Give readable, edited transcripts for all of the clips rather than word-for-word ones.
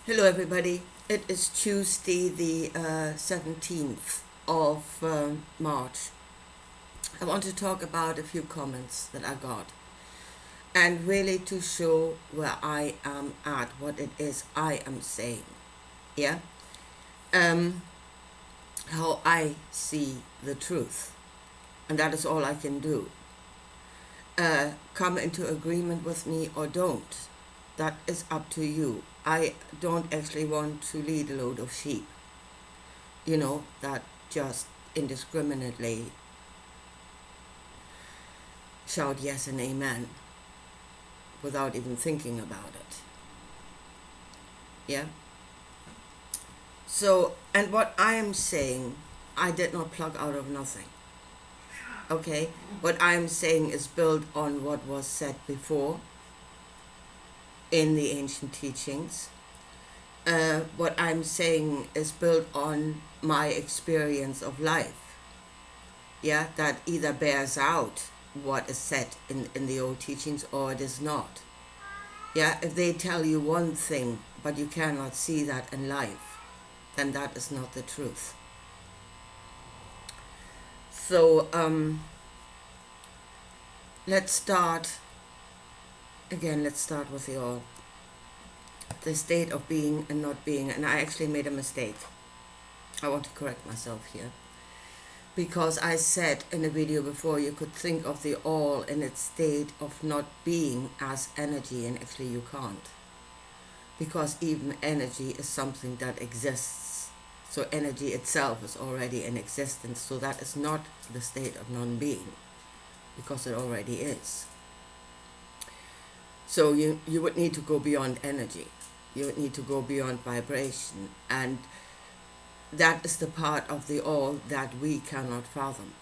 Hello, everybody. It is Tuesday, the 17th of March. I want to talk about a few comments that I got and really to show where I am at, what it is I am saying. Yeah? Um, how I see the truth. And that is all I can do. Come into agreement with me or don't. That is up to you. I don't actually want to lead a load of sheep, that just indiscriminately shout yes and amen without even thinking about it. Yeah? So, and what I am saying, I did not plug out of nothing. Okay? What I am saying is built on what was said before in the ancient teachings. What I'm saying is built on my experience of life. Yeah, that either bears out what is said in the old teachings or it is not. Yeah, if they tell you one thing but you cannot see that in life, then that is not the truth. So let's start with the all. The state of being and not being, and I actually made a mistake. I want to correct myself here. Because I said in a video before you could think of the all in its state of not being as energy, and actually you can't. Because even energy is something that exists. So energy itself is already in existence. So that is not the state of non-being, because it already is. So you would need to go beyond energy. You would need to go beyond vibration. And that is the part of the all that we cannot fathom.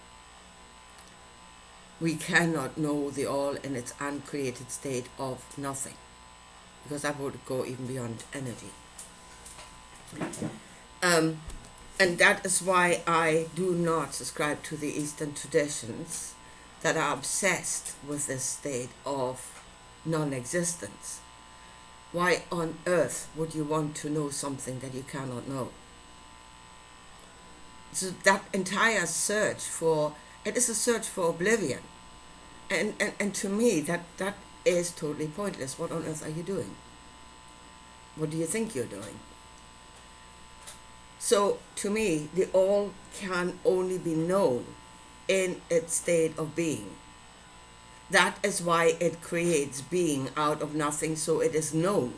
We cannot know the all in its uncreated state of nothing, because that would go even beyond energy. And that is why I do not subscribe to the Eastern traditions that are obsessed with this state of non-existence. Why on earth would you want to know something that you cannot know? So that entire search for, it is a search for oblivion. And to me, that is totally pointless. What on earth are you doing? What do you think you're doing? So to me, the all can only be known in its state of being. That is why it creates being out of nothing, so it is known.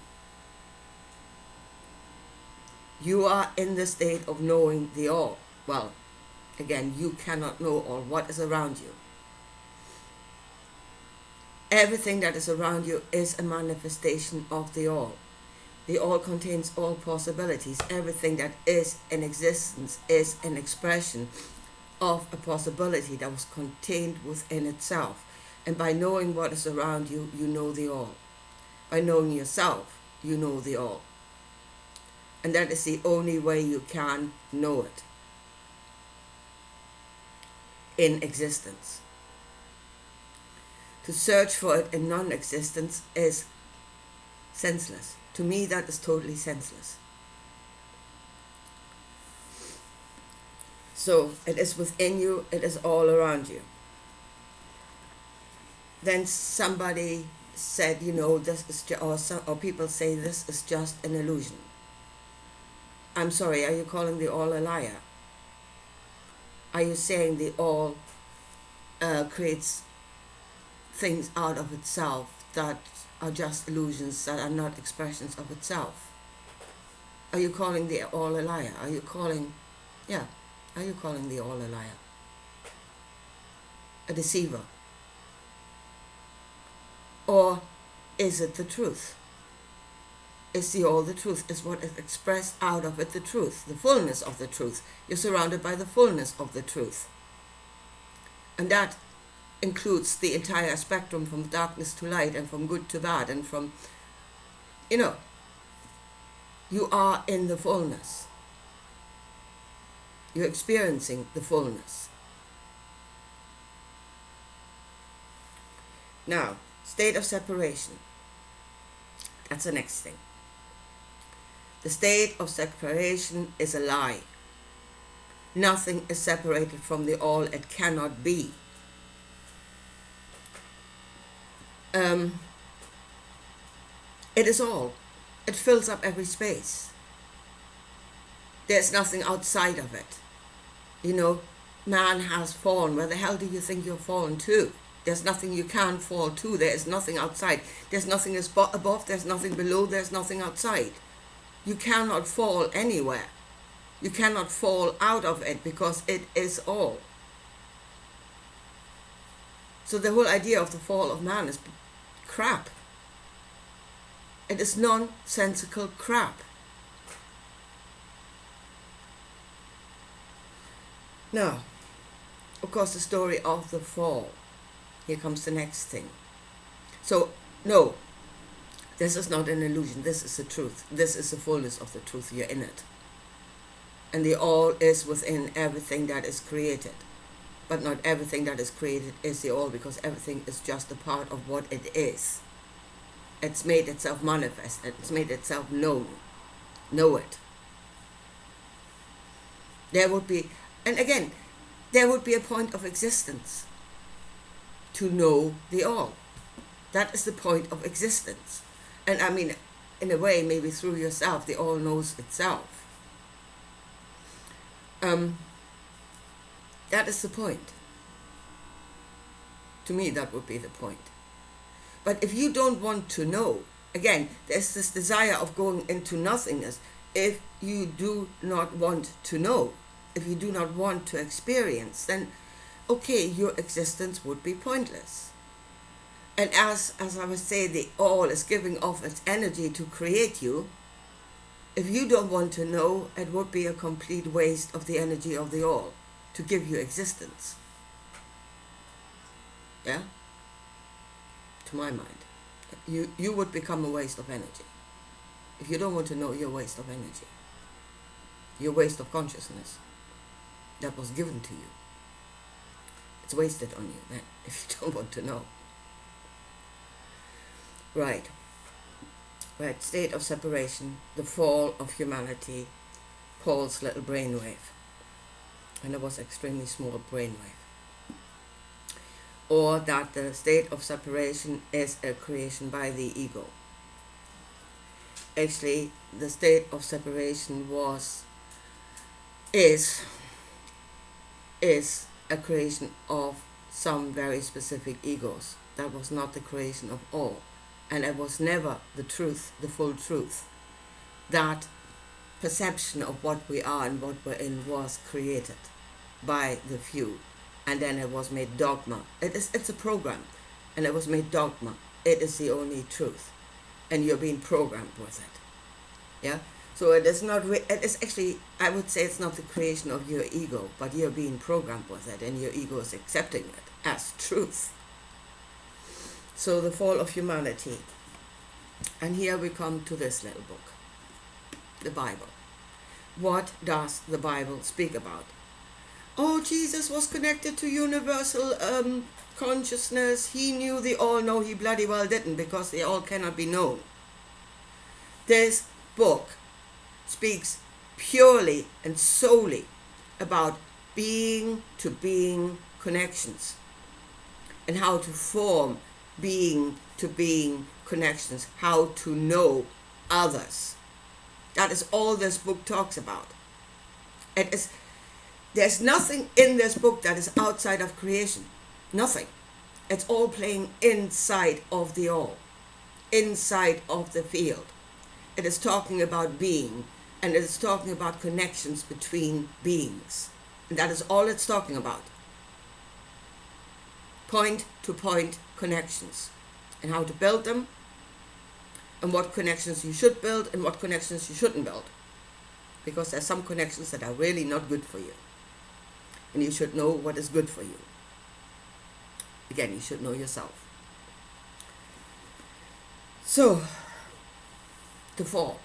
You are in the state of knowing the all. Well, again, you cannot know all what is around you. Everything that is around you is a manifestation of the all. The all contains all possibilities. Everything that is in existence is an expression of a possibility that was contained within itself. And by knowing what is around you, you know the all. By knowing yourself, you know the all. And that is the only way you can know it in existence. To search for it in non-existence is senseless. To me, that is totally senseless. So it is within you, it is all around you. Then somebody said, this is or people say this is just an illusion. I'm sorry, are you calling the all a liar? Are you saying the all creates things out of itself that are just illusions, that are not expressions of itself? Are you calling the all a liar? Are you calling the all a liar? A deceiver? Or is it the truth? Is the all the truth? Is what is expressed out of it the truth? The fullness of the truth? You're surrounded by the fullness of the truth. And that includes the entire spectrum from darkness to light and from good to bad and from, you are in the fullness. You're experiencing the fullness. Now, state of separation. That's the next thing. The state of separation is a lie. Nothing is separated from the all. It cannot be. It is all. It fills up every space. There's nothing outside of it. You know, man has fallen. Where the hell do you think you're fallen to? There's nothing you can fall to. There is nothing outside. There's nothing above. There's nothing below. There's nothing outside. You cannot fall anywhere. You cannot fall out of it because it is all. So the whole idea of the fall of man is crap. It is nonsensical crap. Now, of course, the story of the fall. Here comes the next thing. So, no, this is not an illusion. This is the truth. This is the fullness of the truth. You're in it. And the all is within everything that is created. But not everything that is created is the all, because everything is just a part of what it is. It's made itself manifest. It's made itself known. Know it. There would be, and again, there would be a point of existence to know the all. That is the point of existence. And I mean, in a way, maybe through yourself, the all knows itself. That is the point. To me, that would be the point. But if you don't want to know, again, there's this desire of going into nothingness. If you do not want to know, if you do not want to experience, then okay, your existence would be pointless. And as I would say, the all is giving off its energy to create you. If you don't want to know, it would be a complete waste of the energy of the all to give you existence. Yeah? To my mind. You would become a waste of energy. If you don't want to know, you're a waste of energy. You're a waste of consciousness that was given to you. It's wasted on you then, if you don't want to know. Right. Right, state of separation, the fall of humanity, Paul's little brainwave. And it was extremely small brainwave. Or that the state of separation is a creation by the ego. Actually, the state of separation is a creation of some very specific egos. That was not the creation of all. And it was never the truth, the full truth. That perception of what we are and what we're in was created by the few. And then it was made dogma. It's a program. And it was made dogma. It is the only truth. And you're being programmed with it. Yeah? So it is not, it is actually, I would say it's not the creation of your ego, but you're being programmed with it, and your ego is accepting it as truth. So the fall of humanity. And here we come to this little book, the Bible. What does the Bible speak about? Oh, Jesus was connected to universal consciousness. He knew the all. No, he bloody well didn't, because the all cannot be known. This book speaks purely and solely about being to being connections and how to form being to being connections, how to know others. That is all this book talks about. There's nothing in this book that is outside of creation. Nothing. It's all playing inside of the all, inside of the field. It is talking about being, and it is talking about connections between beings. And that is all it's talking about. Point-to-point connections, and how to build them, and what connections you should build and what connections you shouldn't build. Because there's some connections that are really not good for you. And you should know what is good for you. Again, you should know yourself. So, the fall.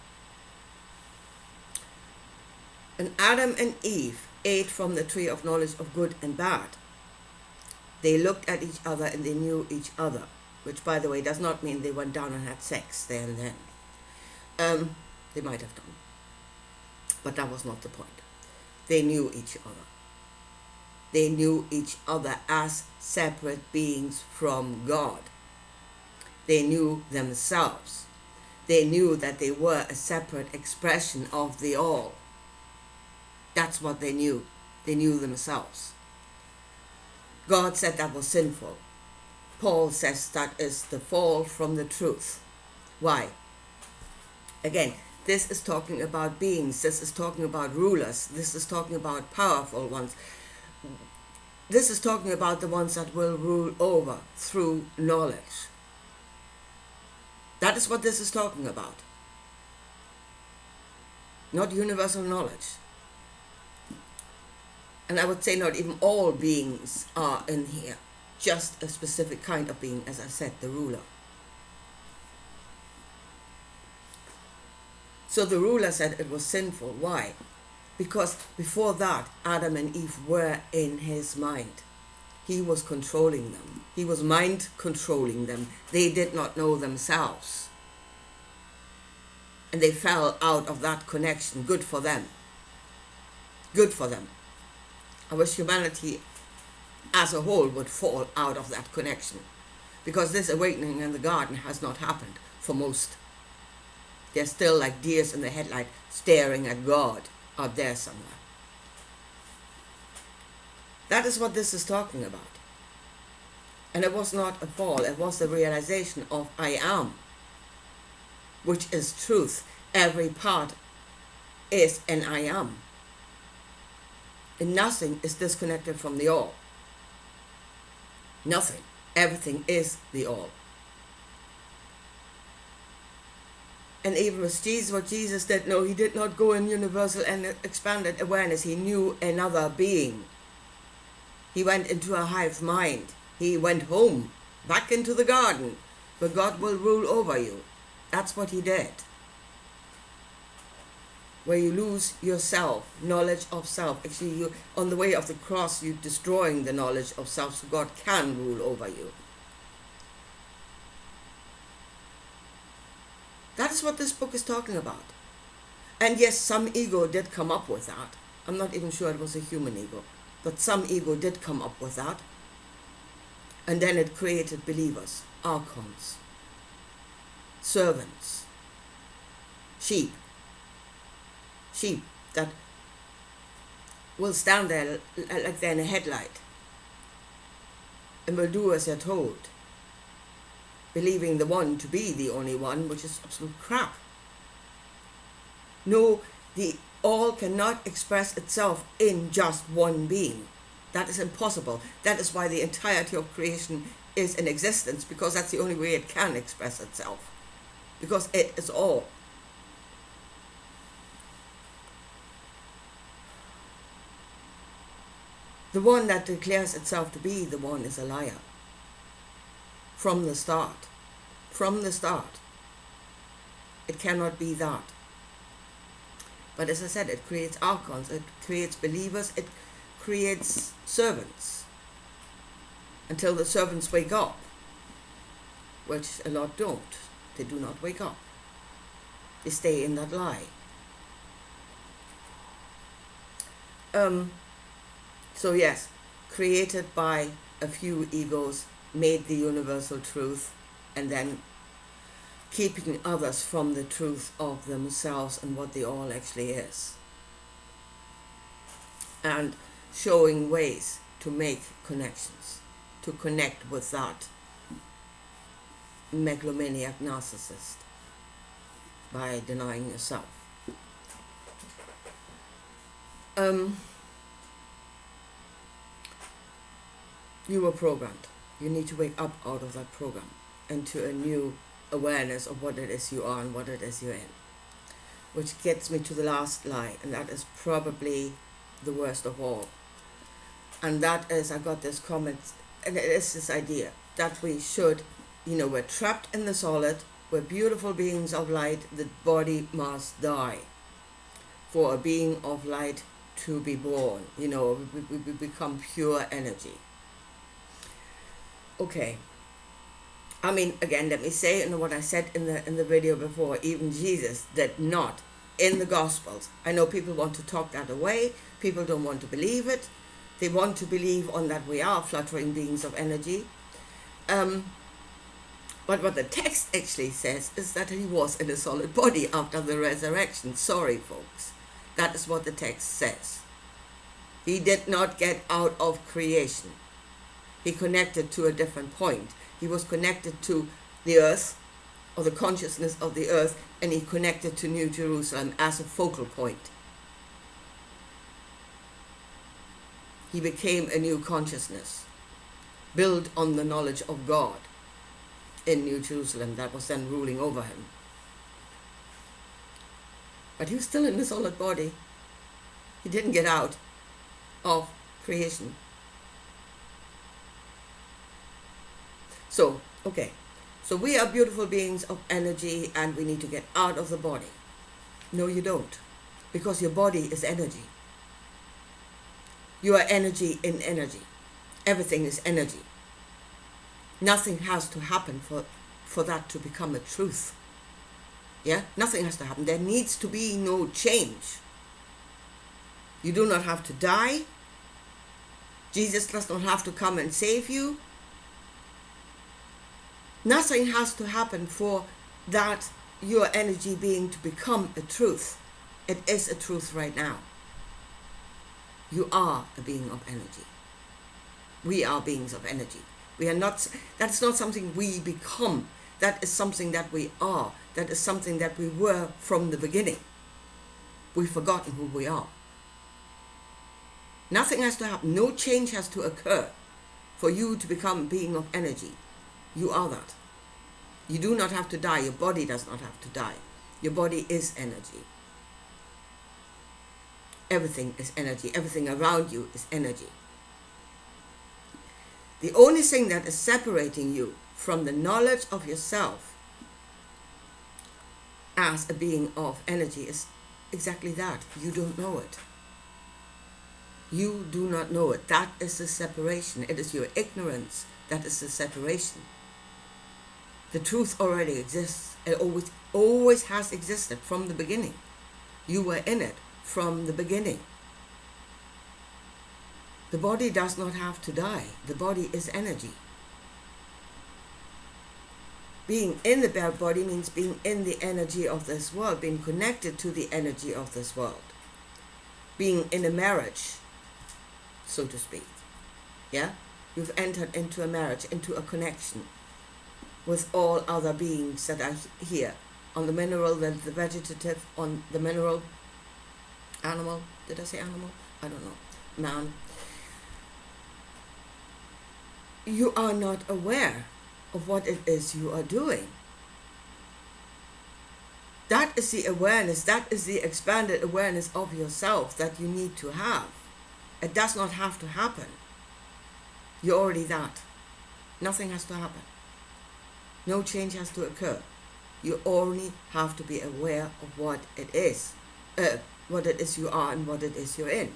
When Adam and Eve ate from the tree of knowledge of good and bad, they looked at each other and they knew each other, which, by the way, does not mean they went down and had sex there and then. They might have done. But that was not the point. They knew each other. They knew each other as separate beings from God. They knew themselves. They knew that they were a separate expression of the all. That's what they knew. They knew themselves. God said that was sinful. Paul says that is the fall from the truth. Why? Again, this is talking about beings. This is talking about rulers. This is talking about powerful ones. This is talking about the ones that will rule over through knowledge. That is what this is talking about. Not universal knowledge. And I would say not even all beings are in here. Just a specific kind of being, as I said, the ruler. So the ruler said it was sinful. Why? Because before that, Adam and Eve were in his mind. He was controlling them. He was mind controlling them. They did not know themselves. And they fell out of that connection. Good for them. Good for them. I wish humanity as a whole would fall out of that connection. Because this awakening in the garden has not happened for most. They're still like deers in the headlight staring at God out there somewhere. That is what this is talking about. And it was not a fall, it was the realization of I am, which is truth. Every part is an I am. And nothing is disconnected from the all. Nothing. Everything is the all. And even with Jesus, what Jesus did, no, he did not go in universal and expanded awareness. He knew another being. He went into a hive mind. He went home, back into the garden, where God will rule over you. That's what he did. Where you lose yourself, knowledge of self. Actually, you on the way of the cross, you're destroying the knowledge of self, so God can rule over you. That is what this book is talking about. And yes, some ego did come up with that. I'm not even sure it was a human ego, but some ego did come up with that. And then it created believers, archons, servants, sheep that will stand there like they're in a headlight and will do as they're told, believing the one to be the only one, which is absolute crap. No, the all cannot express itself in just one being. That is impossible. That is why the entirety of creation is in existence, because that's the only way it can express itself. Because it is all. The one that declares itself to be the one is a liar. From the start. From the start. It cannot be that. But as I said, it creates archons, it creates believers, it creates servants. Until the servants wake up. Which a lot don't. They do not wake up. They stay in that lie. So yes, created by a few egos, made the universal truth, and then keeping others from the truth of themselves and what the all actually is. And showing ways to make connections, to connect with that megalomaniac narcissist by denying yourself. You were programmed. You need to wake up out of that program into a new awareness of what it is you are and what it is you're in. Which gets me to the last lie, and that is probably the worst of all. And that is, I got this comment, and it is this idea that we should, we're trapped in the solid, we're beautiful beings of light, the body must die for a being of light to be born. We become pure energy. Okay. I mean, again, let me say what I said in the video before. Even Jesus did not in the Gospels. I know people want to talk that away. People don't want to believe it. They want to believe on that we are fluttering beings of energy. But what the text actually says is that he was in a solid body after the resurrection. Sorry, folks. That is what the text says. He did not get out of creation. He connected to a different point. He was connected to the earth, or the consciousness of the earth, and he connected to New Jerusalem as a focal point. He became a new consciousness, built on the knowledge of God in New Jerusalem that was then ruling over him. But he was still in a solid body. He didn't get out of creation. So, okay. So we are beautiful beings of energy and we need to get out of the body. No, you don't. Because your body is energy. You are energy in energy. Everything is energy. Nothing has to happen for that to become a truth. Yeah? Nothing has to happen. There needs to be no change. You do not have to die. Jesus does not have to come and save you. Nothing has to happen for that your energy being to become a truth. It is a truth right now. You are a being of energy. We are beings of energy. We are not, that's not something we become. That is something that we are. That is something that we were from the beginning. We've forgotten who we are. Nothing has to happen. No change has to occur for you to become a being of energy. You are that. You do not have to die. Your body does not have to die. Your body is energy. Everything is energy. Everything around you is energy. The only thing that is separating you from the knowledge of yourself as a being of energy is exactly that. You don't know it. You do not know it. That is the separation. It is your ignorance that is the separation. The truth already exists. It always has existed from the beginning. You were in it from the beginning. The body does not have to die. The body is energy. Being in the body means being in the energy of this world, being connected to the energy of this world. Being in a marriage, so to speak. Yeah? You've entered into a marriage, into a connection with all other beings that are here. On the mineral, the vegetative, on the mineral, animal, did I say animal? I don't know. Man. You are not aware of what it is you are doing. That is the awareness, that is the expanded awareness of yourself that you need to have. It does not have to happen. You're already that. Nothing has to happen. No change has to occur. You only have to be aware of what it is you are and what it is you're in.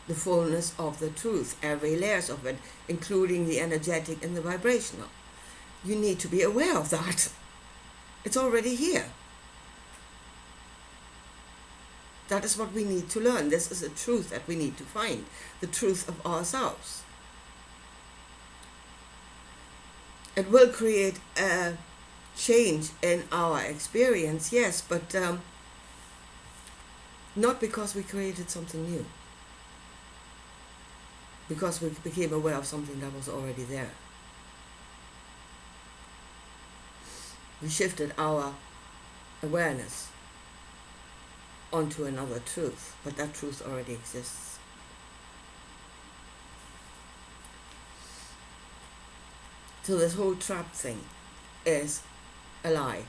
The fullness of the truth, every layers of it, including the energetic and the vibrational. You need to be aware of that. It's already here. That is what we need to learn. This is a truth that we need to find. The truth of ourselves. It will create a change in our experience, yes, but not because we created something new. Because we became aware of something that was already there. We shifted our awareness onto another truth, but that truth already exists. So this whole trap thing is a lie,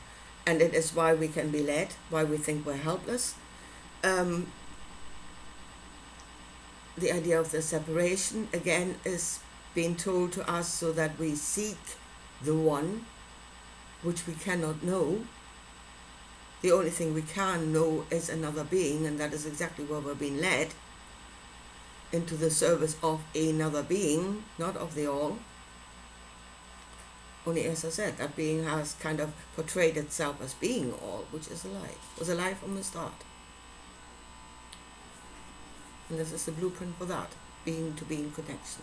and it is why we can be led, why we think we're helpless. The idea of the separation, again, is being told to us so that we seek the one, which we cannot know. The only thing we can know is another being, and that is exactly where we're being led, into the service of another being, not of the all. Only, as I said, that being has kind of portrayed itself as being all, which is a lie. It was a lie from the start. And this is the blueprint for that, being in connection.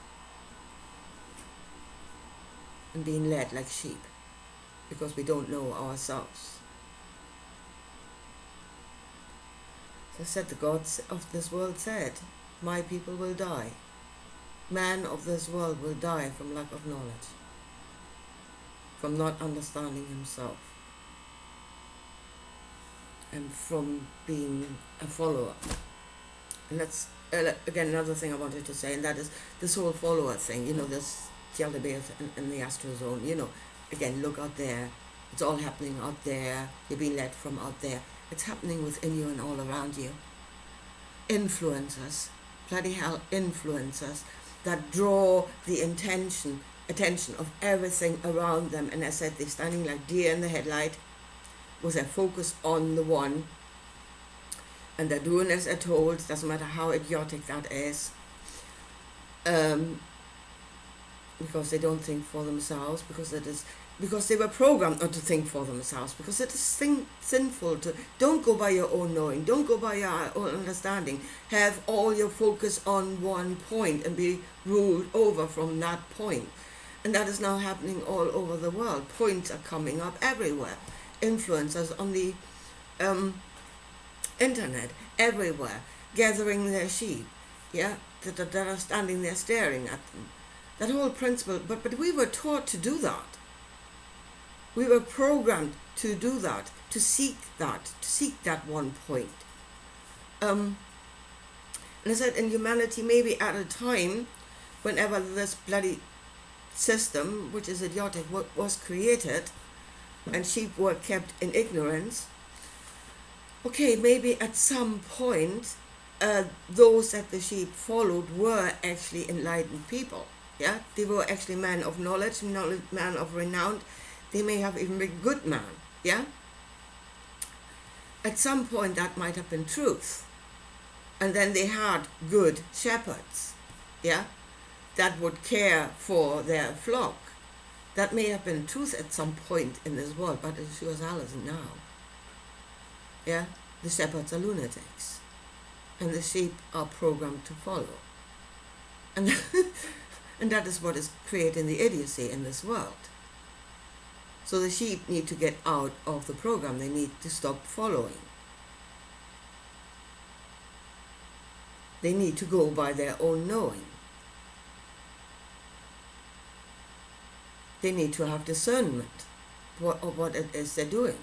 And being led like sheep, because we don't know ourselves. As I said, the gods of this world said, my people will die. Man of this world will die from lack of knowledge, from not understanding himself, and from being a follower. And that's, again, another thing I wanted to say, and that is this whole follower thing, this Tjaldebeert and the Astrozone, again, look out there. It's all happening out there. You're being led from out there. It's happening within you and all around you. Influencers, bloody hell, influencers that draw the attention of everything around them. And as I said, they're standing like deer in the headlight with their focus on the one. And they're doing as they're told, doesn't matter how idiotic that is. Because they don't think for themselves, because they were programmed not to think for themselves, because it is sinful to, don't go by your own knowing, don't go by your own understanding, have all your focus on one point and be ruled over from that point. And that is now happening all over the world. Points are coming up everywhere. Influencers on the internet, everywhere, gathering their sheep, that are standing there staring at them. That whole principle, but we were taught to do that. We were programmed to do that, to seek that one point. And I said, in humanity, maybe at a time, whenever this bloody system, which is idiotic, was created, and sheep were kept in ignorance, okay, maybe at some point, those that the sheep followed were actually enlightened people. Yeah, they were actually men of knowledge, men of renown. They may have even been good men. Yeah. At some point, that might have been truth, and then they had good shepherds. Yeah, that would care for their flock. That may have been truth at some point in this world, but it sure as hell isn't now. Yeah, the shepherds are lunatics, and the sheep are programmed to follow, and. And that is what is creating the idiocy in this world. So the sheep need to get out of the program. They need to stop following. They need to go by their own knowing. They need to have discernment of what it is they're doing.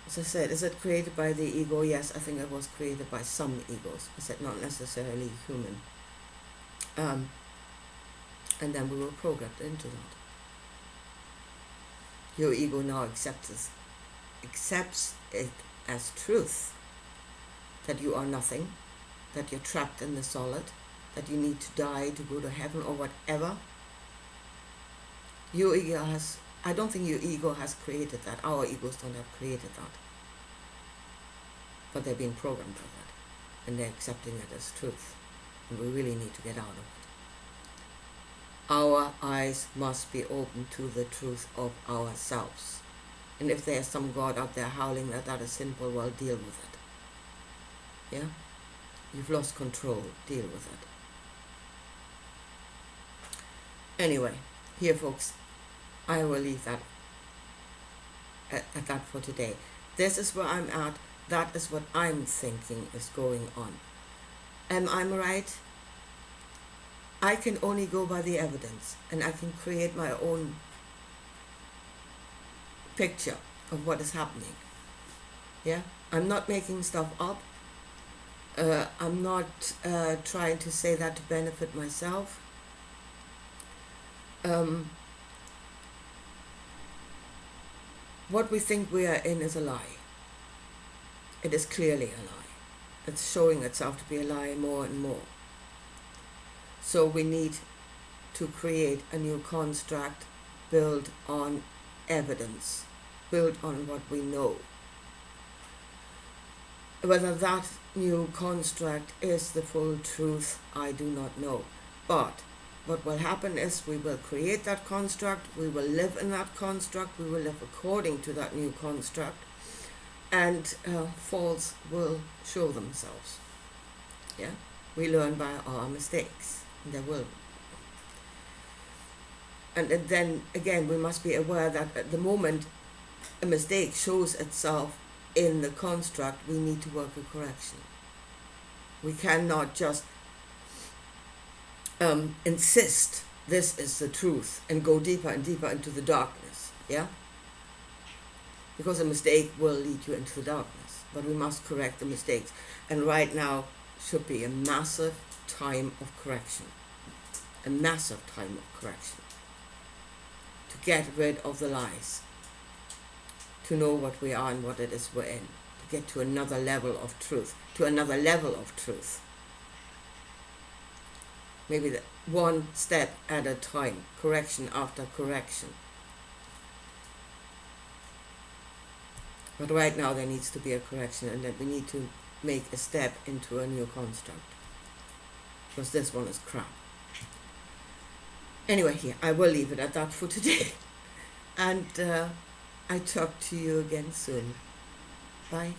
As I said, is it created by the ego? Yes, I think it was created by some egos. I said not necessarily human. And then we were programmed into that. Your ego now accepts it as truth, that you are nothing, that you're trapped in the solid, that you need to die to go to heaven or whatever. Your ego I don't think your ego has created that. Our egos don't have created that. But they're being programmed for that. And they're accepting it as truth. And we really need to get out of it. Our eyes must be open to the truth of ourselves. And if there's some God out there howling that is sinful, well, deal with it. Yeah? You've lost control. Deal with it. Anyway, here, folks, I will leave that at that for today. This is where I'm at. That is what I'm thinking is going on. Am I right? I can only go by the evidence, and I can create my own picture of what is happening. Yeah? I'm not making stuff up. I'm not trying to say that to benefit myself. What we think we are in is a lie. It is clearly a lie. It's showing itself to be a lie more and more. So we need to create a new construct built on evidence, built on what we know. Whether that new construct is the full truth, I do not know. But what will happen is we will create that construct, we will live in that construct, we will live according to that new construct, and faults will show themselves. Yeah, we learn by our mistakes. There will. And then again, we must be aware that at the moment a mistake shows itself in the construct, we need to work a correction. We cannot just insist this is the truth and go deeper and deeper into the darkness. Yeah, because a mistake will lead you into the darkness, but we must correct the mistakes. And right now should be a massive time of correction, a massive time of correction, to get rid of the lies, to know what we are and what it is we're in, to get to another level of truth, maybe one step at a time, correction after correction. But right now there needs to be a correction, and that we need to make a step into a new construct, because this one is crap. Anyway, here, I will leave it at that for today. And I talk to you again soon. Bye.